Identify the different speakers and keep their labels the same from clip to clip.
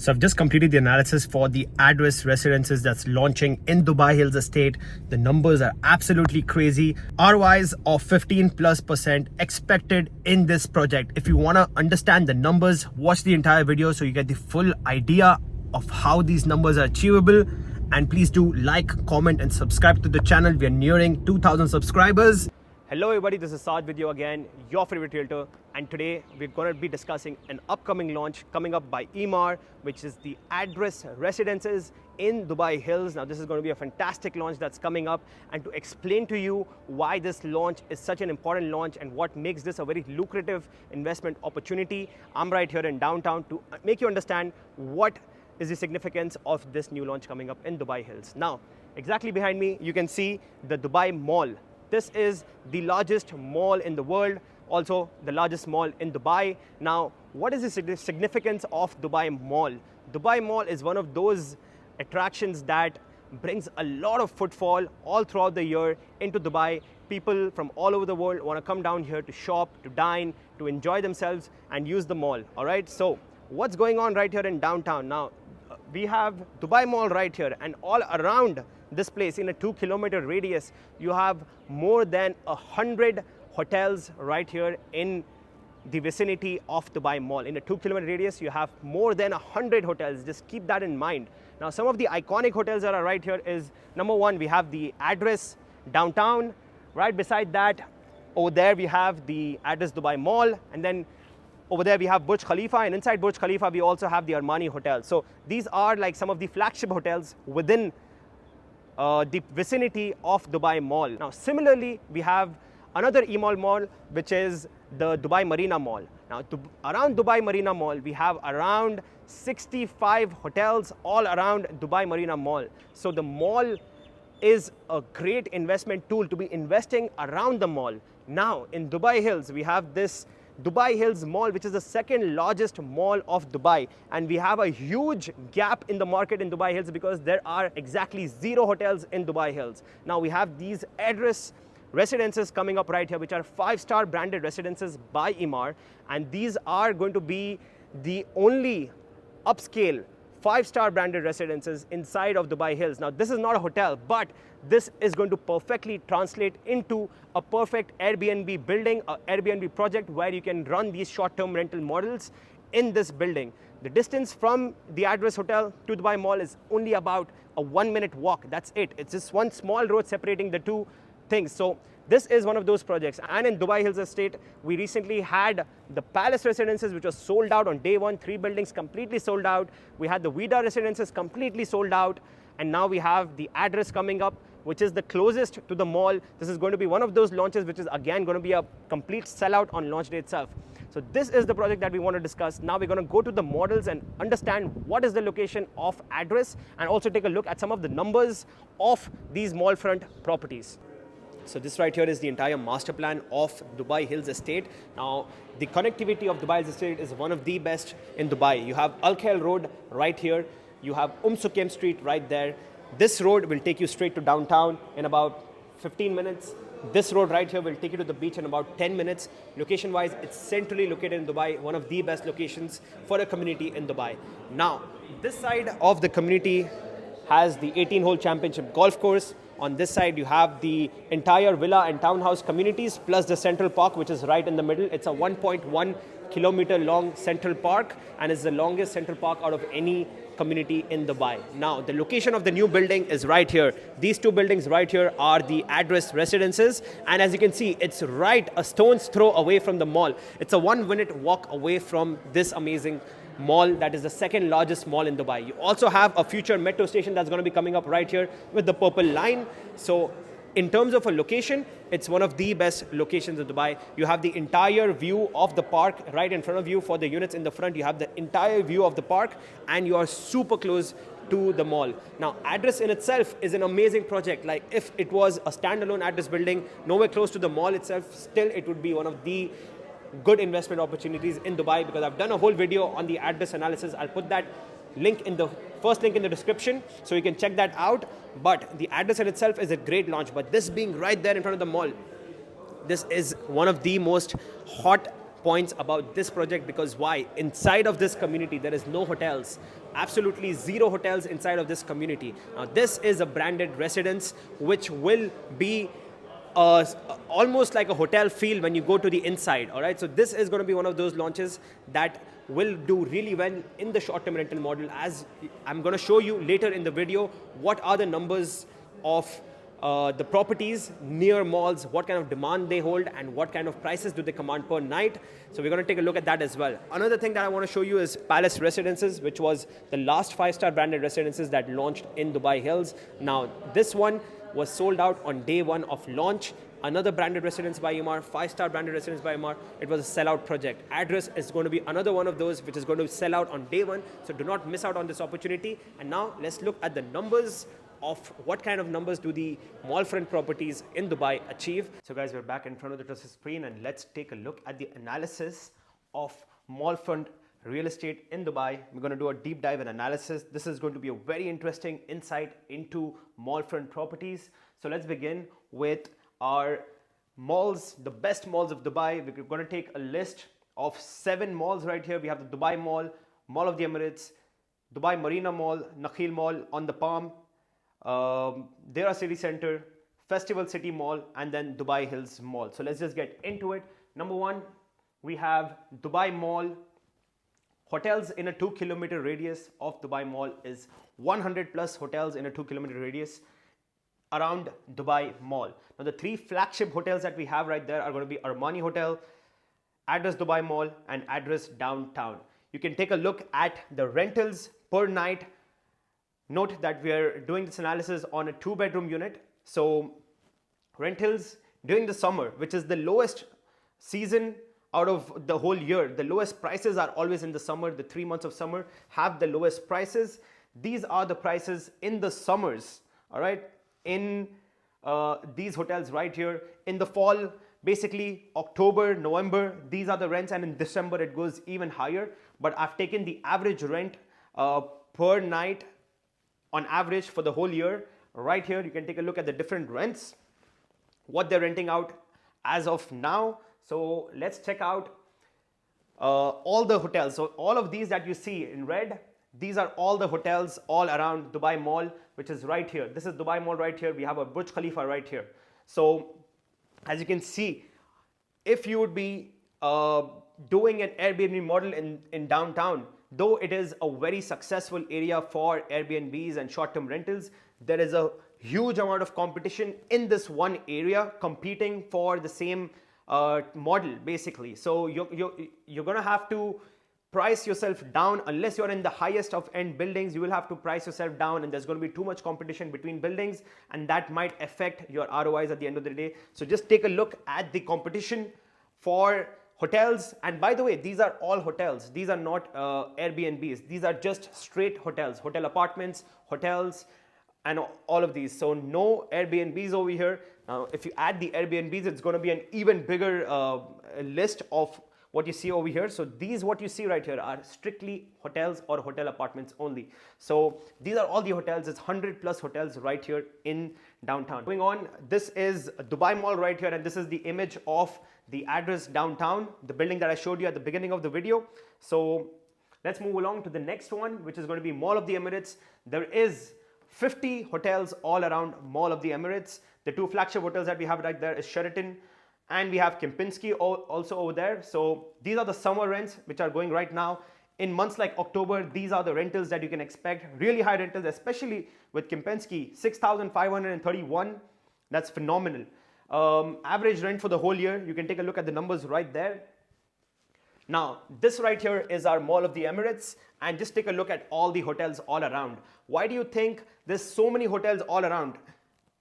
Speaker 1: So I've just completed the analysis for the address residences that's launching in Dubai Hills Estate. The numbers are absolutely crazy. ROIs of 15+% expected in this project. If you want to understand the numbers, watch the entire video so you get the full idea of how these numbers are achievable. And please do like, comment and subscribe to the channel. We are nearing 2,000 subscribers. Hello everybody, this is Saad with you again, your favorite realtor, and today we're going to be discussing an upcoming launch coming up by Emaar, which is the address residences in Dubai Hills. Now this is going to be a fantastic launch that's coming up, and to explain to you why this launch is such an important launch and what makes this a very lucrative investment opportunity, I'm right here in downtown to make you understand what is the significance of this new launch coming up in Dubai Hills. Now, exactly behind me, you can see the Dubai Mall. This is the largest mall in the world, also the largest mall in Dubai. Now, what is the significance of Dubai Mall? Dubai Mall is one of those attractions that brings a lot of footfall all throughout the year into Dubai. People from all over the world want to come down here to shop, to dine, to enjoy themselves and use the mall, all right? So, what's going on right here in downtown? Now, we have Dubai Mall right here, and all around this place in a 2-kilometer radius, you have more than 100 hotels right here in the vicinity of Dubai Mall. In a 2-kilometer radius, you have more than 100 hotels. Just keep that in mind. Now, some of the iconic hotels that are right here is, number one, we have the address downtown. Right beside that, over there, we have the address Dubai Mall, and then over there we have Burj Khalifa, and inside Burj Khalifa we also have the Armani Hotel. So these are like some of the flagship hotels within the vicinity of Dubai Mall. Now similarly, we have another Emaar mall, which is the Dubai Marina Mall. Now around Dubai Marina Mall, we have around 65 hotels all around Dubai Marina Mall. So the mall is a great investment tool to be investing around the mall. Now in Dubai Hills, we have this Dubai Hills Mall, which is the second largest mall of Dubai, and we have a huge gap in the market in Dubai Hills because there are exactly 0 hotels in Dubai Hills. Now we have these address residences coming up right here, which are 5-star branded residences by Emaar, and these are going to be the only upscale 5-star branded residences inside of Dubai Hills. Now this is not a hotel, but this is going to perfectly translate into a perfect Airbnb building, an Airbnb project where you can run these short-term rental models in this building. The distance from the address hotel to Dubai Mall is only about a 1-minute walk. That's it. It's just one small road separating the two things. So this is one of those projects. And in Dubai Hills Estate, we recently had the Palace Residences, which was sold out on day 1, 3 buildings completely sold out. We had the Vida Residences completely sold out. And now we have the address coming up, which is the closest to the mall. This is going to be one of those launches which is again going to be a complete sellout on launch day itself. So this is the project that we want to discuss. Now we're going to go to the models and understand what is the location of address, and also take a look at some of the numbers of these mall front properties. So this right here is the entire master plan of Dubai Hills Estate. Now, the connectivity of Dubai Hills Estate is one of the best in Dubai. You have Al Khail Road right here. You have Suqeim Street right there. This road will take you straight to downtown in about 15 minutes. This road right here will take you to the beach in about 10 minutes. Location-wise, it's centrally located in Dubai, one of the best locations for a community in Dubai. Now, this side of the community has the 18-hole championship golf course. On this side, you have the entire villa and townhouse communities, plus the Central Park, which is right in the middle. It's a 1.1-kilometer long Central Park, and it's the longest Central Park out of any community in Dubai. Now, the location of the new building is right here. These 2 buildings right here are the address residences, and as you can see, it's right a stone's throw away from the mall. It's a 1-minute walk away from this amazing mall that is the second largest mall in Dubai. You also have a future metro station that's going to be coming up right here with the purple line. So in terms of a location, it's one of the best locations in Dubai. You have the entire view of the park right in front of you. For the units in the front, you have the entire view of the park, and you are super close to the mall. Now, address in itself is an amazing project. Like if it was a standalone address building, nowhere close to the mall itself, still it would be one of the good investment opportunities in Dubai, because I've done a whole video on the address analysis. I'll put that link in the first link in the description so you can check that out. But the address in itself is a great launch, but this being right there in front of the mall, this is one of the most hot points about this project, because why? Inside of this community, there is no hotels, absolutely zero hotels inside of this community. Now, this is a branded residence which will be almost like a hotel feel when you go to the inside. All right, so this is going to be one of those launches that will do really well in the short-term rental model, as I'm going to show you later in the video what are the numbers of the properties near malls, what kind of demand they hold, and what kind of prices do they command per night. So we're going to take a look at that as well. Another thing that I want to show you is Palace Residences, which was the last 5-star branded residences that launched in Dubai Hills. Now, this one was sold out on day one of launch. Another branded residence by Emaar, 5-star branded residence by Emaar. It was a sellout project. Address is going to be another one of those which is going to sell out on day one. So do not miss out on this opportunity. And now let's look at the numbers of what kind of numbers do the mall front properties in Dubai achieve. So guys, we're back in front of the screen, and let's take a look at the analysis of mall front real estate in Dubai. We're going to do a deep dive and analysis. This is going to be a very interesting insight into mall front properties. So let's begin with our malls, the best malls of Dubai. We're going to take a list of 7 malls right here. We have the Dubai Mall, Mall of the Emirates, Dubai Marina Mall, Nakheel Mall on the Palm, Deira City Center, Festival City Mall, and then Dubai Hills Mall. So let's just get into it. Number 1, we have Dubai Mall. Hotels in a 2-kilometer radius of Dubai Mall is 100 plus hotels in a 2-kilometer radius around Dubai Mall. Now, the 3 flagship hotels that we have right there are going to be Armani Hotel, Address Dubai Mall, and Address Downtown. You can take a look at the rentals per night. Note that we are doing this analysis on a 2-bedroom unit. So rentals during the summer, which is the lowest season out of the whole year, the lowest prices are always in the summer. The 3 months of summer have the lowest prices. These are the prices in the summers, all right, in these hotels right here. In the fall, basically October, November, these are the rents, and in December it goes even higher. But I've taken the average rent per night on average for the whole year. Right here, you can take a look at the different rents, what they're renting out as of now. So let's check out all the hotels. So all of these that you see in red, these are all the hotels all around Dubai Mall, which is right here. This is Dubai Mall right here. We have a Burj Khalifa right here. So as you can see, if you would be doing an Airbnb model in downtown, though it is a very successful area for Airbnbs and short-term rentals, there is a huge amount of competition in this one area competing for the same model basically. So you're going to have to price yourself down. Unless you're in the highest of end buildings, you will have to price yourself down, and there's going to be too much competition between buildings, and that might affect your ROIs at the end of the day. So just take a look at the competition for hotels. And by the way, these are all hotels. These are not Airbnbs. These are just straight hotels, hotel apartments, hotels, and all of these. So no Airbnbs over here. Now, if you add the Airbnbs, it's going to be an even bigger list of what you see over here. So these, what you see right here, are strictly hotels or hotel apartments only. So these are all the hotels. It's 100 plus hotels right here in downtown. Going on, this is Dubai Mall right here, and this is the image of the Address Downtown, the building that I showed you at the beginning of the video. So let's move along to the next one, which is going to be Mall of the Emirates. There is 50 hotels all around Mall of the Emirates. The 2 flagship hotels that we have right there is Sheraton, and we have Kempinski also over there. So these are the summer rents which are going right now. In months like October, these are the rentals that you can expect. Really high rentals, especially with Kempinski, 6,531. That's phenomenal. Average rent for the whole year, you can take a look at the numbers right there. Now, this right here is our Mall of the Emirates, and just take a look at all the hotels all around. Why do you think there's so many hotels all around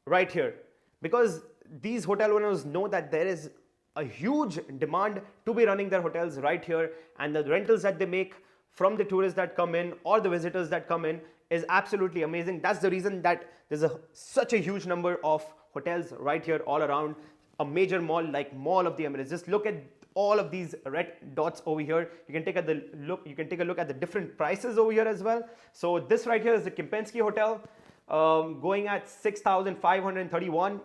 Speaker 1: right here? Because these hotel owners know that there is a huge demand to be running their hotels right here, and the rentals that they make from the tourists that come in or the visitors that come in is absolutely amazing. That's the reason that there's such a huge number of hotels right here all around a major mall like Mall of the Emirates. Just look at all of these red dots over here. You can take a look at the different prices over here as well. So this right here is the Kempinski Hotel, going at 6,531.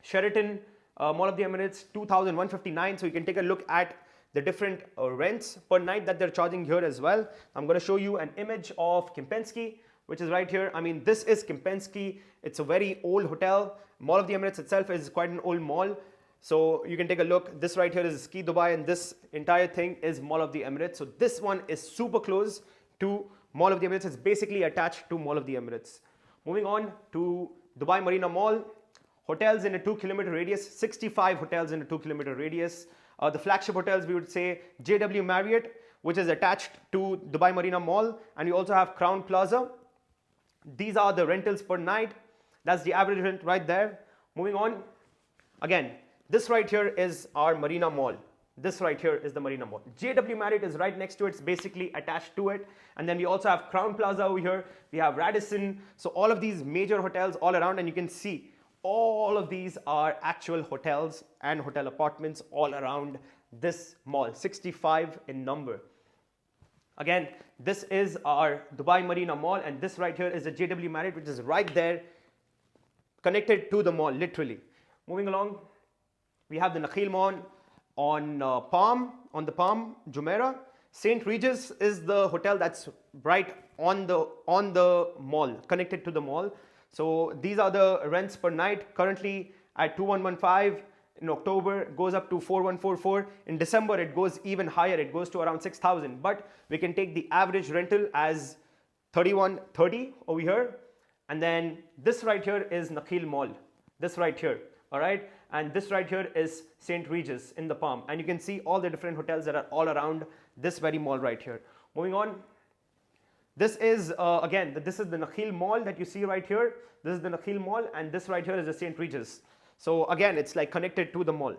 Speaker 1: Sheraton Mall of the Emirates, 2,159. So you can take a look at the different rents per night that they're charging here as well. I'm going to show you an image of Kempinski, which is right here. I mean, this is Kempinski. It's a very old hotel. Mall of the Emirates itself is quite an old mall. So you can take a look. This right here is Ski Dubai, and this entire thing is Mall of the Emirates. So this one is super close to Mall of the Emirates. It's basically attached to Mall of the Emirates. Moving on to Dubai Marina Mall. Hotels in a 2-kilometer radius, 65 hotels in a 2-kilometer radius. The flagship hotels, we would say JW Marriott, which is attached to Dubai Marina Mall. And you also have Crown Plaza. These are the rentals per night. That's the average rent right there. Moving on. Again, this right here is our Marina Mall. This right here is the Marina Mall. JW Marriott is right next to it. It's basically attached to it. And then we also have Crown Plaza over here. We have Radisson. So all of these major hotels all around, and you can see all of these are actual hotels and hotel apartments all around this mall, 65 in number. Again, this is our Dubai Marina Mall, and this right here is the JW Marriott, which is right there connected to the mall, literally. Moving along, we have the Nakheel Mall on the Palm, Jumeirah. St. Regis is the hotel that's right on the mall, connected to the mall. So these are the rents per night, currently at 2115. In October, it goes up to 4144. In December, it goes even higher. It goes to around 6,000. But we can take the average rental as 3130 over here. And then this right here is Nakheel Mall. This right here. All right. And this right here is St. Regis in the Palm. And you can see all the different hotels that are all around this very mall right here. Moving on. This is, again, this is the Nakheel Mall that you see right here. This is the Nakheel Mall, and this right here is the St. Regis. So again, it's like connected to the mall.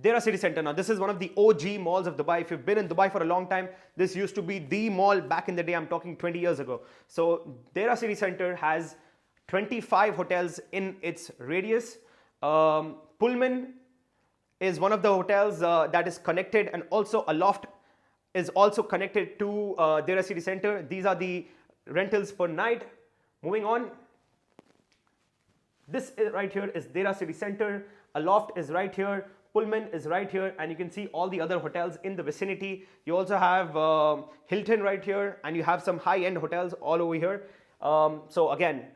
Speaker 1: Deira City Center. Now, this is one of the OG malls of Dubai. If you've been in Dubai for a long time, this used to be the mall back in the day. I'm talking 20 years ago. So Deira City Center has 25 hotels in its radius. Pullman is one of the hotels that is connected, and also Aloft is also connected to Deira City Center. These are the rentals per night. Moving on. This is right here is Deira City Center. Aloft is right here. Pullman is right here, and you can see all the other hotels in the vicinity. You also have Hilton right here, and you have some high-end hotels all over here. So again,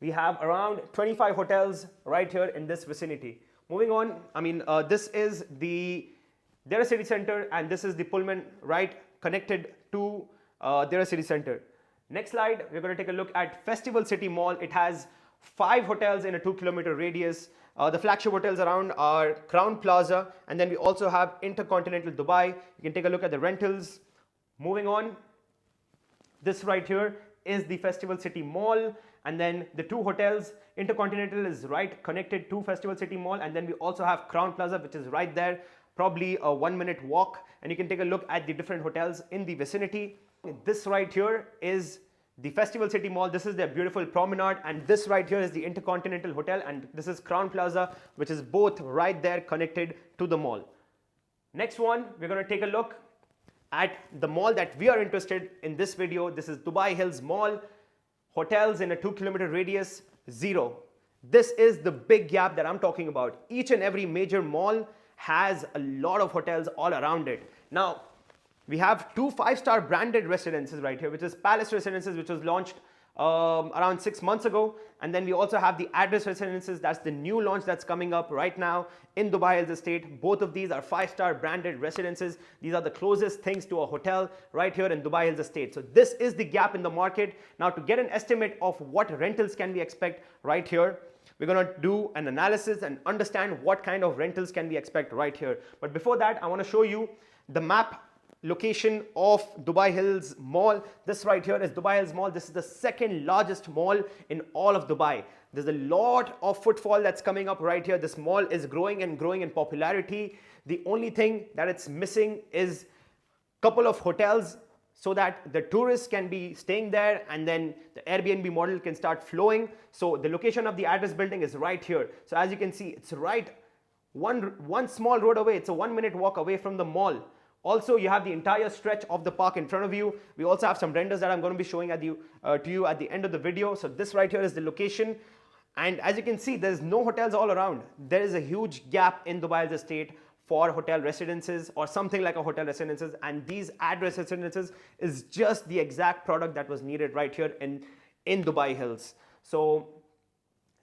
Speaker 1: we have around 25 hotels right here in this vicinity. Moving on, I mean, this is the Deira City Center, and this is the Pullman right connected to Deira City Center. Next slide, we're going to take a look at Festival City Mall. It has 5 hotels in a 2-kilometer radius. The flagship hotels around are Crown Plaza, and then we also have Intercontinental Dubai. You can take a look at the rentals. Moving on, this right here is the Festival City Mall, and then the 2 hotels. Intercontinental is right connected to Festival City Mall, and then we also have Crown Plaza, which is right there, probably a 1-minute walk, and you can take a look at the different hotels in the vicinity. This right here is the Festival City Mall. This is their beautiful promenade, and this right here is the Intercontinental Hotel, and this is Crown Plaza, which is both right there connected to the mall. Next one, we're going to take a look at the mall that we are interested in this video. This is Dubai Hills Mall. Hotels in a 2-kilometer radius, 0. This is the big gap that I'm talking about. Each and every major mall has a lot of hotels all around it. Now, we have 2 5-star branded residences right here, which is Palace Residences, which was launched around 6 months ago. And then we also have the Address Residences. That's the new launch that's coming up right now in Dubai Hills Estate. Both of these are 5-star branded residences. These are the closest things to a hotel right here in Dubai Hills Estate. So this is the gap in the market. Now, to get an estimate of what rentals can we expect right here, we're going to do an analysis and understand what kind of rentals can we expect right here. But before that, I want to show you the map location of Dubai Hills Mall. This right here is Dubai Hills Mall. This is the second largest mall in all of Dubai. There's a lot of footfall that's coming up right here. This mall is growing and growing in popularity. The only thing that it's missing is a couple of hotels so that the tourists can be staying there, and then the Airbnb model can start flowing. So the location of the address building is right here. So as you can see, it's right one small road away. It's a 1-minute walk away from the mall. Also, you have the entire stretch of the park in front of you. We also have some renders that I'm going to be showing to you at the end of the video. So this right here is the location. And as you can see, there's no hotels all around. There is a huge gap in Dubai Hills Estate for hotel residences or something like a hotel residences, and these address residences is just the exact product that was needed right here in Dubai Hills. So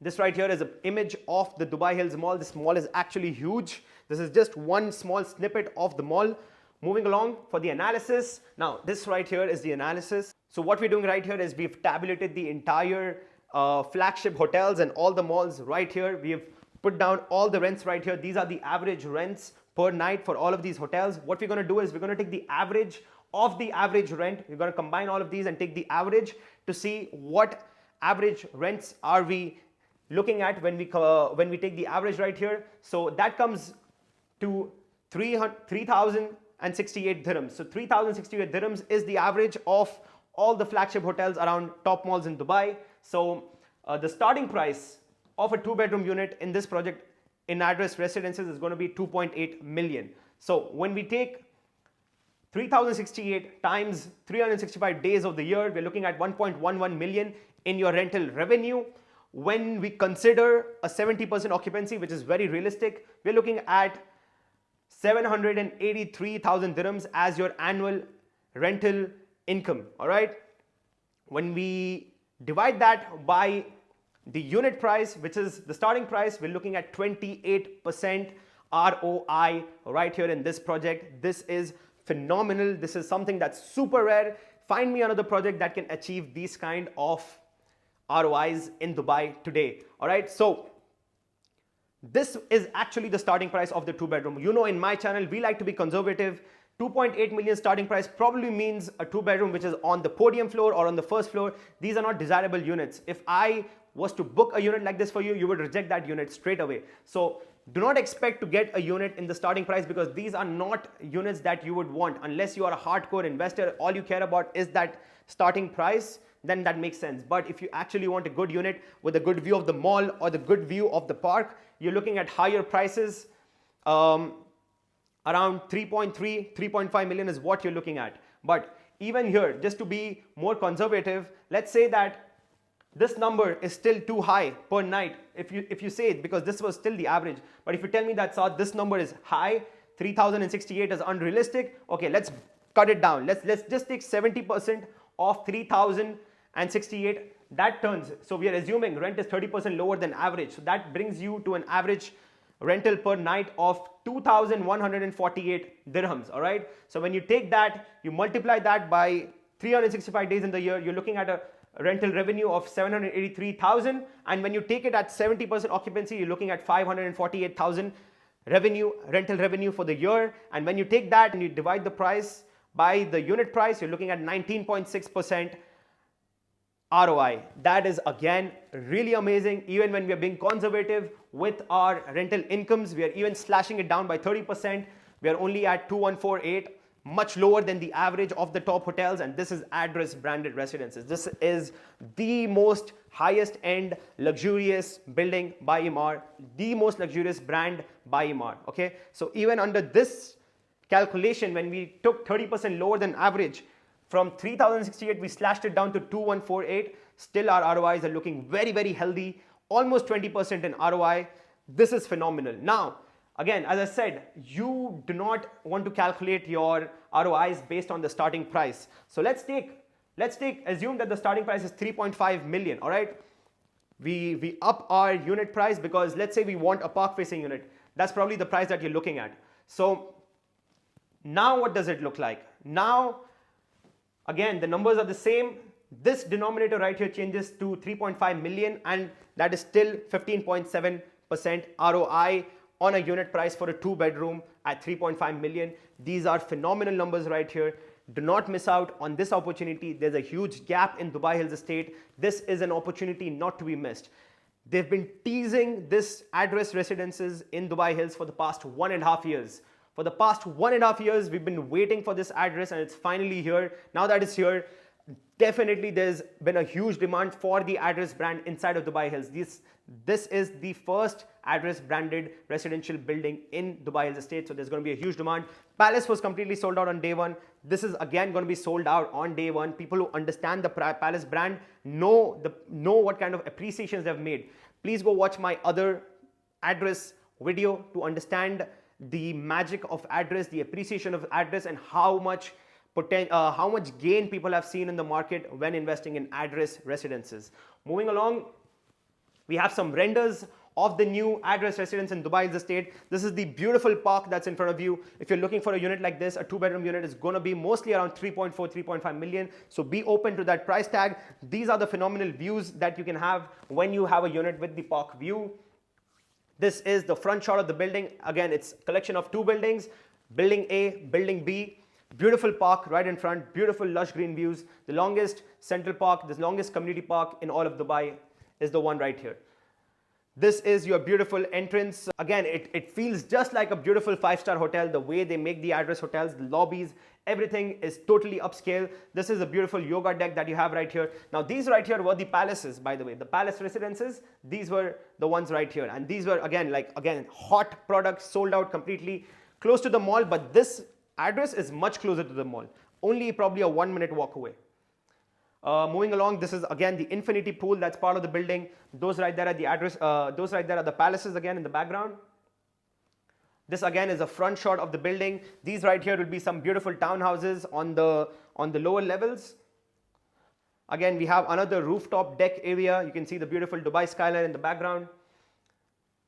Speaker 1: this right here is an image of the Dubai Hills Mall. This mall is actually huge. This is just one small snippet of the mall. Moving along for the analysis. Now, this right here is the analysis. So what we're doing right here is we've tabulated the entire flagship hotels and all the malls right here. We have put down all the rents right here. These are the average rents per night for all of these hotels. What we're going to do is we're going to take the average of the average rent. We're going to combine all of these and take the average to see what average rents are we looking at when we take the average right here. So that comes to 3,068 dirhams. So 3,068 dirhams is the average of all the flagship hotels around top malls in Dubai. So the starting price of a 2-bedroom unit in this project in address residences is going to be 2.8 million. So when we take 3,068 times 365 days of the year, we're looking at 1.11 million in your rental revenue. When we consider a 70% occupancy, which is very realistic, we're looking at 783,000 dirhams as your annual rental income. All right. When we divide that by the unit price, which is the starting price, we're looking at 28% ROI right here in this project. This is phenomenal. This is something that's super rare. Find me another project that can achieve these kind of ROIs in Dubai today. All right. So this is actually the starting price of the 2-bedroom. You know, in my channel, we like to be conservative. 2.8 million starting price probably means a 2-bedroom which is on the podium floor or on the first floor. These are not desirable units. If I was to book a unit like this for you, you would reject that unit straight away. So do not expect to get a unit in the starting price, because these are not units that you would want unless you are a hardcore investor. All you care about is that starting price, then that makes sense. But if you actually want a good unit with a good view of the mall or the good view of the park, you're looking at higher prices. Around 3.5 million is what you're looking at. But even here, just to be more conservative, let's say that this number is still too high per night. If you say it, because this was still the average, but if you tell me that, Saad, this number is high, 3,068 is unrealistic, okay, let's cut it down. Let's just take 70% of 3,068. That turns, so we are assuming rent is 30% lower than average. So that brings you to an average rental per night of 2,148 dirhams. All right. So when you take that, you multiply that by 365 days in the year, you're looking at a rental revenue of 783,000. And when you take it at 70% occupancy, you're looking at 548,000 rental revenue for the year. And when you take that and you divide the price by the unit price, you're looking at 19.6% ROI. That is again really amazing. Even when we are being conservative with our rental incomes, we are even slashing it down by 30%. We are only at 2,148, much lower than the average of the top hotels. And this is address branded residences. This is the most highest end luxurious building by Emaar, the most luxurious brand by Emaar. Okay, so even under this calculation, when we took 30% lower than average, from 3,068, we slashed it down to 2,148. Still, our ROIs are looking very, very healthy, almost 20% in ROI. This is phenomenal. Now, again, as I said, you do not want to calculate your ROIs based on the starting price. So let's assume that the starting price is 3.5 million. All right, we up our unit price, because let's say we want a park-facing unit. That's probably the price that you're looking at. So now, what does it look like now? Again, the numbers are the same. This denominator right here changes to 3.5 million, and that is still 15.7% ROI on a unit price for a 2-bedroom at 3.5 million. These are phenomenal numbers right here. Do not miss out on this opportunity. There's a huge gap in Dubai Hills Estate. This is an opportunity not to be missed. They've been teasing this address residences in Dubai Hills for the past 1.5 years. For the past 1.5 years, we've been waiting for this address, and it's finally here. Now that it's here, definitely there's been a huge demand for the address brand inside of Dubai Hills. This is the first address branded residential building in Dubai Hills Estate, so there's going to be a huge demand. Palace was completely sold out on day one. This is again going to be sold out on day one. People who understand the Palace brand know what kind of appreciations they've made. Please go watch my other address video to understand the magic of address, the appreciation of address, and how much gain people have seen in the market when investing in address residences. Moving along, we have some renders of the new address residence in Dubai Hills Estate. This is the beautiful park that's in front of you. If you're looking for a unit like this, a 2-bedroom unit is going to be mostly around 3.4, 3.5 million. So be open to that price tag. These are the phenomenal views that you can have when you have a unit with the park view. This is the front shot of the building. Again, it's a collection of 2 buildings, building A, building B. Beautiful park right in front, beautiful lush green views. The longest central park, the longest community park in all of Dubai is the one right here. This is your beautiful entrance. Again, it feels just like a beautiful 5-star hotel. The way they make the address hotels, the lobbies, everything is totally upscale. This is a beautiful yoga deck that you have right here. Now, these right here were the palaces, by the way. The palace residences, these were the ones right here. And these were, again, hot products, sold out completely, close to the mall. But this address is much closer to the mall. Only probably a 1-minute walk away. Moving along, this is again the infinity pool that's part of the building. Those right there are the address. Those right there are the palaces again in the background. This again is a front shot of the building. These right here will be some beautiful townhouses on the lower levels. Again, we have another rooftop deck area. You can see the beautiful Dubai skyline in the background.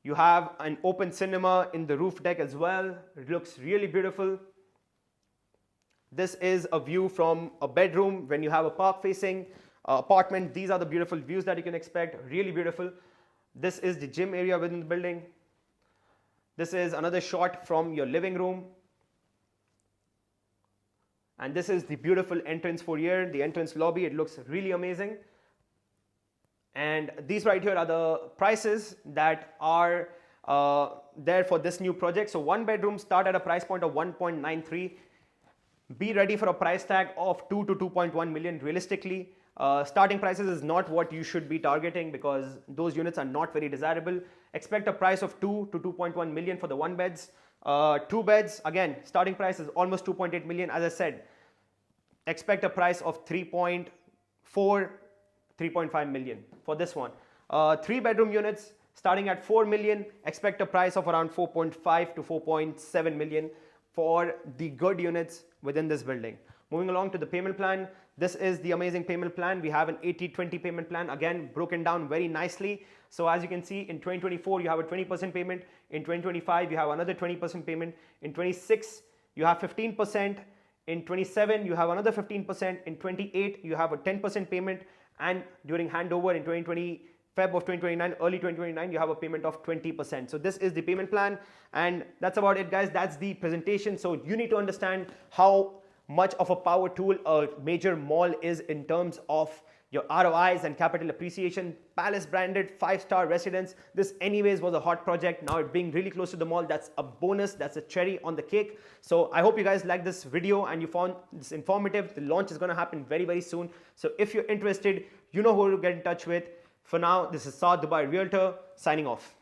Speaker 1: You have an open cinema in the roof deck as well. It looks really beautiful. This is a view from a bedroom when you have a park facing apartment. These are the beautiful views that you can expect, really beautiful. This is the gym area within the building. This is another shot from your living room. And this is the beautiful entrance foyer, the entrance lobby. It looks really amazing. And these right here are the prices that are there for this new project. So 1 bedroom start at a price point of 1.93. Be ready for a price tag of 2 to 2.1 million realistically. Starting prices is not what you should be targeting because those units are not very desirable. Expect a price of 2 to 2.1 million for the 1 beds. 2 beds, again, starting price is almost 2.8 million. As I said, expect a price of 3.4, 3.5 million for this one. 3-bedroom units starting at 4 million. Expect a price of around 4.5 to 4.7 million for the good units within this building. Moving along to the payment plan. This is the amazing payment plan. We have an 80-20 payment plan, again broken down very nicely. So as you can see, in 2024 you have a 20% payment, in 2025 you have another 20% payment, in 26 you have 15%, in 27 you have another 15%, in 28 you have a 10% payment, and during handover in 2020 Feb of 2029, early 2029, you have a payment of 20%. So this is the payment plan, and that's about it, guys. That's the presentation. So you need to understand how much of a power tool a major mall is in terms of your ROIs and capital appreciation. Palace branded 5-star residence. This anyways was a hot project. Now it being really close to the mall, that's a bonus, that's a cherry on the cake. So I hope you guys liked this video and you found this informative. The launch is going to happen very, very soon. So if you're interested, you know who to get in touch with. For now, this is Saad, Dubai Realtor, signing off.